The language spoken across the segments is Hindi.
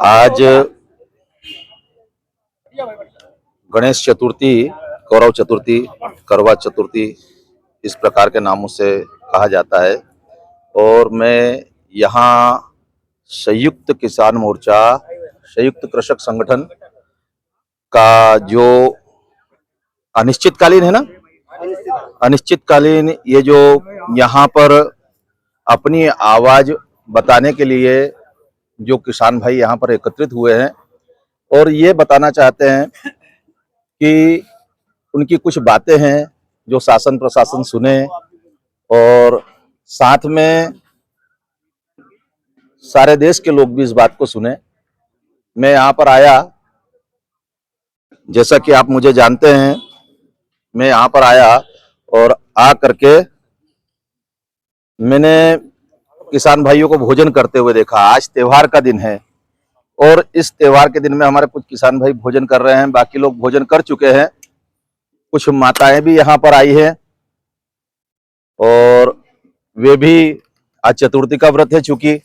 आज गणेश चतुर्थी, कौरव चतुर्थी, करवा चतुर्थी इस प्रकार के नामों से कहा जाता है। और मैं यहाँ संयुक्त किसान मोर्चा, संयुक्त कृषक संगठन का जो अनिश्चितकालीन है ना, अनिश्चितकालीन ये जो यहाँ पर अपनी आवाज बताने के लिए जो किसान भाई यहाँ पर एकत्रित हुए हैं और ये बताना चाहते हैं कि उनकी कुछ बातें हैं जो शासन प्रशासन सुने और साथ में सारे देश के लोग भी इस बात को सुने। मैं यहाँ पर आया, जैसा कि आप मुझे जानते हैं, मैं यहाँ पर आया और आ करके मैंने किसान भाइयों को भोजन करते हुए देखा। आज त्योहार का दिन है और इस त्योहार के दिन में हमारे कुछ किसान भाई भोजन कर रहे हैं, बाकी लोग भोजन कर चुके हैं। कुछ माताएं भी यहाँ पर आई हैं और वे भी आज चतुर्थी का व्रत है। चूंकि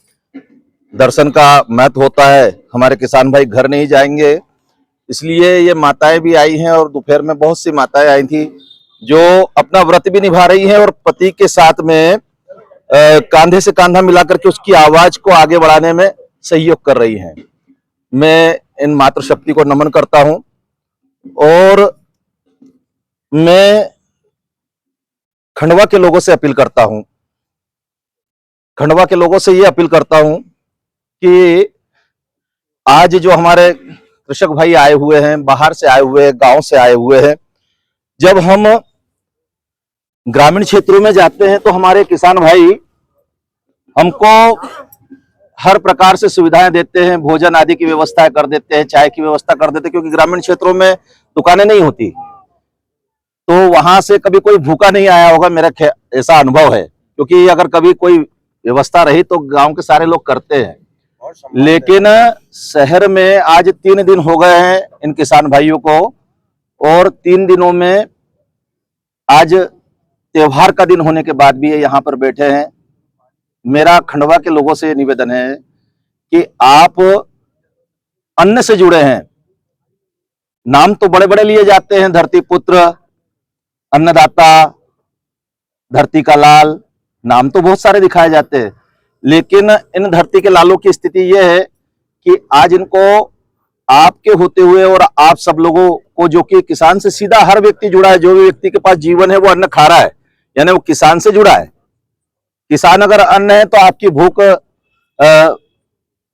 दर्शन का महत्व होता है, हमारे किसान भाई घर नहीं जाएंगे, इसलिए ये माताएं भी आई हैं। और दोपहर में बहुत सी माताएं आई थी जो अपना व्रत भी निभा रही हैं और पति के साथ में कांधे से कांधा मिलाकर के उसकी आवाज को आगे बढ़ाने में सहयोग कर रही हैं। मैं इन मातृशक्ति को नमन करता हूं और मैं खंडवा के लोगों से अपील करता हूं, खंडवा के लोगों से ये अपील करता हूं कि आज जो हमारे कृषक भाई आए हुए हैं, बाहर से आए हुए हैं, गांव से आए हुए हैं, जब हम ग्रामीण क्षेत्रों में जाते हैं तो हमारे किसान भाई हमको हर प्रकार से सुविधाएं देते हैं, भोजन आदि की व्यवस्था कर देते हैं, चाय की व्यवस्था कर देते हैं, क्योंकि ग्रामीण क्षेत्रों में दुकानें नहीं होती, तो वहां से कभी कोई भूखा नहीं आया होगा, मेरा ऐसा अनुभव है। क्योंकि अगर कभी कोई व्यवस्था रही तो गांव के सारे लोग करते हैं, लेकिन शहर में आज 3 दिन हो गए हैं इन किसान भाइयों को और 3 दिनों में आज त्योहार का दिन होने के बाद भी ये यहाँ पर बैठे हैं। मेरा खंडवा के लोगों से निवेदन है कि आप अन्न से जुड़े हैं। नाम तो बड़े बड़े लिए जाते हैं, धरती पुत्र, अन्नदाता, धरती का लाल, नाम तो बहुत सारे दिखाए जाते हैं, लेकिन इन धरती के लालों की स्थिति यह है कि आज इनको आपके होते हुए और आप सब लोगों को, जो कि किसान से सीधा हर व्यक्ति जुड़ा है, जो भी व्यक्ति के पास जीवन है वो अन्न खा रहा है, यानी वो किसान से जुड़ा है। किसान अगर अन्न है तो आपकी भूख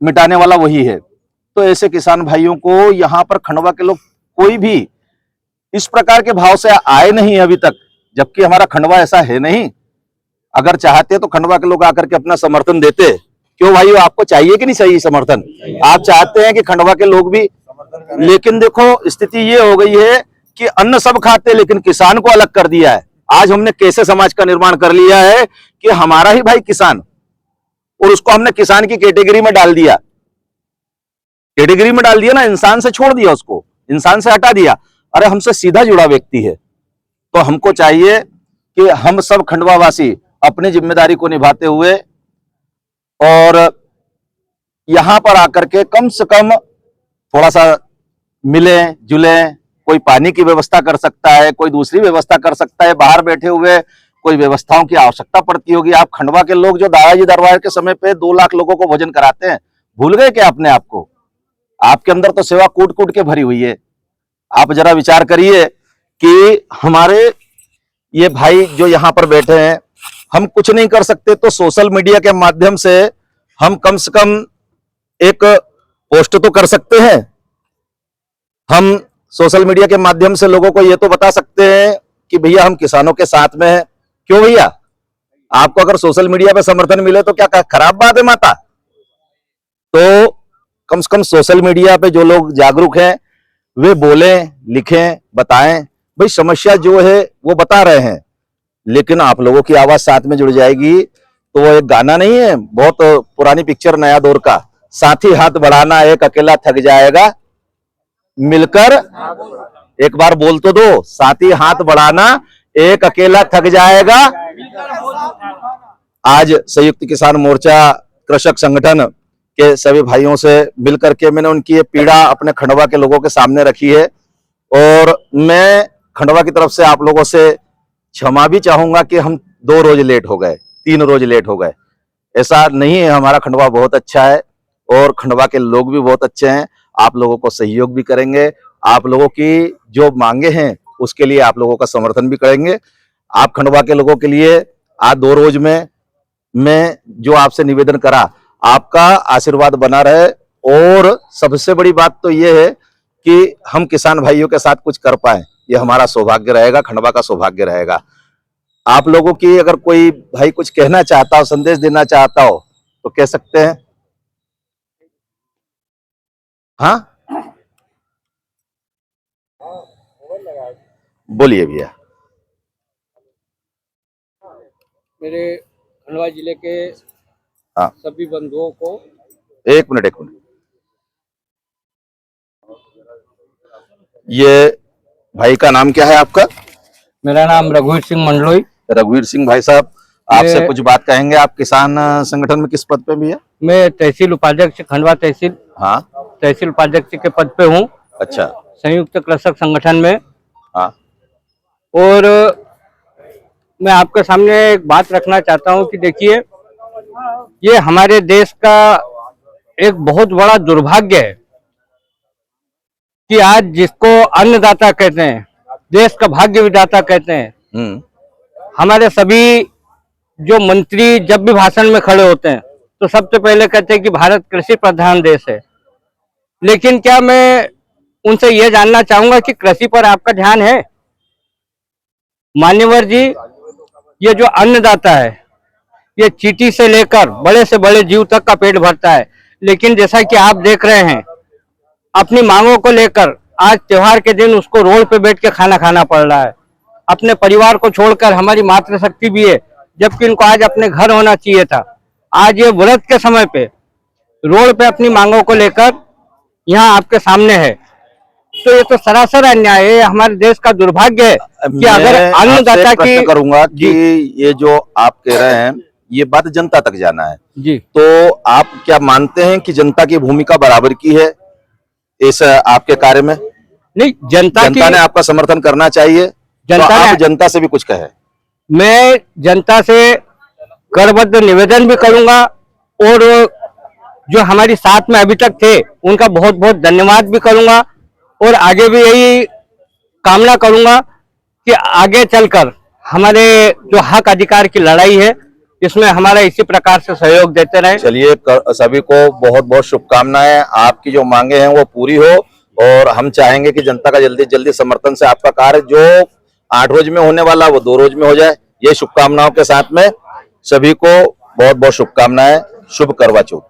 मिटाने वाला वही है। तो ऐसे किसान भाइयों को यहाँ पर खंडवा के लोग कोई भी इस प्रकार के भाव से आए नहीं अभी तक, जबकि हमारा खंडवा ऐसा है नहीं। अगर चाहते तो खंडवा के लोग आकर के अपना समर्थन देते। क्यों भाइयों, आपको चाहिए कि नहीं चाहिए समर्थन? आप चाहते हैं कि खंडवा के लोग भी, लेकिन देखो स्थिति ये हो गई है कि अन्न सब खाते लेकिन किसान को अलग कर दिया है। आज हमने कैसे समाज का निर्माण कर लिया है कि हमारा ही भाई किसान, और उसको हमने किसान की कैटेगरी में डाल दिया, कैटेगरी में डाल दिया ना, इंसान से छोड़ दिया, उसको इंसान से हटा दिया। अरे हमसे सीधा जुड़ा व्यक्ति है। तो हमको चाहिए कि हम सब खंडवा वासी अपनी जिम्मेदारी को निभाते हुए और यहां पर आकर के कम से कम थोड़ा सा मिलें जुलें। कोई पानी की व्यवस्था कर सकता है, कोई दूसरी व्यवस्था कर सकता है, बाहर बैठे हुए कोई व्यवस्थाओं की आवश्यकता पड़ती होगी। आप खंडवा के लोग जो दादाजी दरबार के समय पे 2 लाख लोगों को भोजन कराते हैं, भूल गए क्या अपने आप को? आपके अंदर तो सेवा कूट कूट के भरी हुई है। आप जरा विचार करिए कि हमारे ये भाई जो यहाँ पर बैठे हैं, हम कुछ नहीं कर सकते तो सोशल मीडिया के माध्यम से हम कम से कम एक पोस्ट तो कर सकते हैं। हम सोशल मीडिया के माध्यम से लोगों को ये तो बता सकते हैं कि भैया हम किसानों के साथ में हैं। क्यों भैया, आपको अगर सोशल मीडिया पे समर्थन मिले तो क्या खराब बात है माता? तो कम से कम सोशल मीडिया पे जो लोग जागरूक हैं वे बोलें, लिखें, बताएं। भाई समस्या जो है वो बता रहे हैं, लेकिन आप लोगों की आवाज साथ में जुड़ जाएगी। तो वो एक गाना नहीं है, बहुत पुरानी पिक्चर नया दौर का, साथी हाथ बढ़ाना एक अकेला थक जाएगा, मिलकर एक बार बोल तो दो, साथी हाथ बढ़ाना एक अकेला थक जाएगा। आज संयुक्त किसान मोर्चा कृषक संगठन के सभी भाइयों से मिलकर के मैंने उनकी ये पीड़ा अपने खंडवा के लोगों के सामने रखी है। और मैं खंडवा की तरफ से आप लोगों से क्षमा भी चाहूंगा कि हम 2 रोज लेट हो गए, 3 रोज लेट हो गए। ऐसा नहीं है, हमारा खंडवा बहुत अच्छा है और खंडवा के लोग भी बहुत अच्छे हैं। आप लोगों को सहयोग भी करेंगे, आप लोगों की जो मांगे हैं उसके लिए आप लोगों का समर्थन भी करेंगे। आप खंडवा के लोगों के लिए आज 2 रोज में मैं जो आपसे निवेदन करा, आपका आशीर्वाद बना रहे। और सबसे बड़ी बात तो ये है कि हम किसान भाइयों के साथ कुछ कर पाए, ये हमारा सौभाग्य रहेगा, खंडवा का सौभाग्य रहेगा। आप लोगों की अगर कोई भाई कुछ कहना चाहता हो, संदेश देना चाहता हो तो कह सकते हैं। हाँ, बोलिए भैया। मेरे खंडवा जिले के हाँ, सभी बंधुओं को एक मिनट। ये भाई का नाम क्या है आपका? मेरा नाम रघुवीर सिंह मंडलोई। रघुवीर सिंह भाई साहब, आपसे मैं- कुछ बात कहेंगे। आप किसान संगठन में किस पद पे भी है? मैं तहसील उपाध्यक्ष खंडवा तहसील हाँ, तहसील उपाध्यक्ष के पद पे हूँ, अच्छा। संयुक्त कृषक संगठन में। हाँ, और मैं आपके सामने एक बात रखना चाहता हूँ कि देखिए, ये हमारे देश का एक बहुत बड़ा दुर्भाग्य है कि आज जिसको अन्नदाता कहते हैं, देश का भाग्य विधाता कहते हैं, हमारे सभी जो मंत्री जब भी भाषण में खड़े होते हैं तो सबसे पहले कहते हैं कि भारत कृषि प्रधान देश है। लेकिन क्या मैं उनसे यह जानना चाहूंगा कि कृषि पर आपका ध्यान है? मान्यवर जी, ये जो अन्नदाता है, ये चींटी से लेकर बड़े से बड़े जीव तक का पेट भरता है। लेकिन जैसा कि आप देख रहे हैं, अपनी मांगों को लेकर आज त्योहार के दिन उसको रोड पे बैठ के खाना खाना पड़ रहा है। अपने परिवार को छोड़कर, हमारी मातृशक्ति भी है, जबकि इनको आज अपने घर होना चाहिए था। आज ये व्रत के समय पे रोड पे अपनी मांगों को लेकर यहाँ आपके सामने है, तो ये तो सरासर अन्याय है। हमारे देश का दुर्भाग्य है कि अगर अन्नदाता की करूंगा कि ये जो आप कह रहे हैं ये बात जनता तक जाना है जी, तो आप क्या मानते हैं कि जनता की भूमिका बराबर की है इस आपके कार्य में? नहीं, जनता ने आपका समर्थन करना चाहिए। जनता तो आप ने, जनता से भी कुछ कहे। मैं जनता से करबद्ध निवेदन भी करूंगा और जो हमारी साथ में अभी तक थे उनका बहुत बहुत धन्यवाद भी करूंगा। और आगे भी यही कामना करूंगा कि आगे चलकर हमारे जो हक अधिकार की लड़ाई है, इसमें हमारा इसी प्रकार से सहयोग देते रहे। चलिए, सभी को बहुत बहुत शुभकामनाएं। आपकी जो मांगे हैं वो पूरी हो और हम चाहेंगे कि जनता का जल्दी जल्दी समर्थन से आपका कार्य जो 8 रोज में होने वाला वो 2 रोज में हो जाए। ये शुभकामनाओं के साथ में सभी को बहुत बहुत शुभकामनाएं। शुभ करवा चौथ।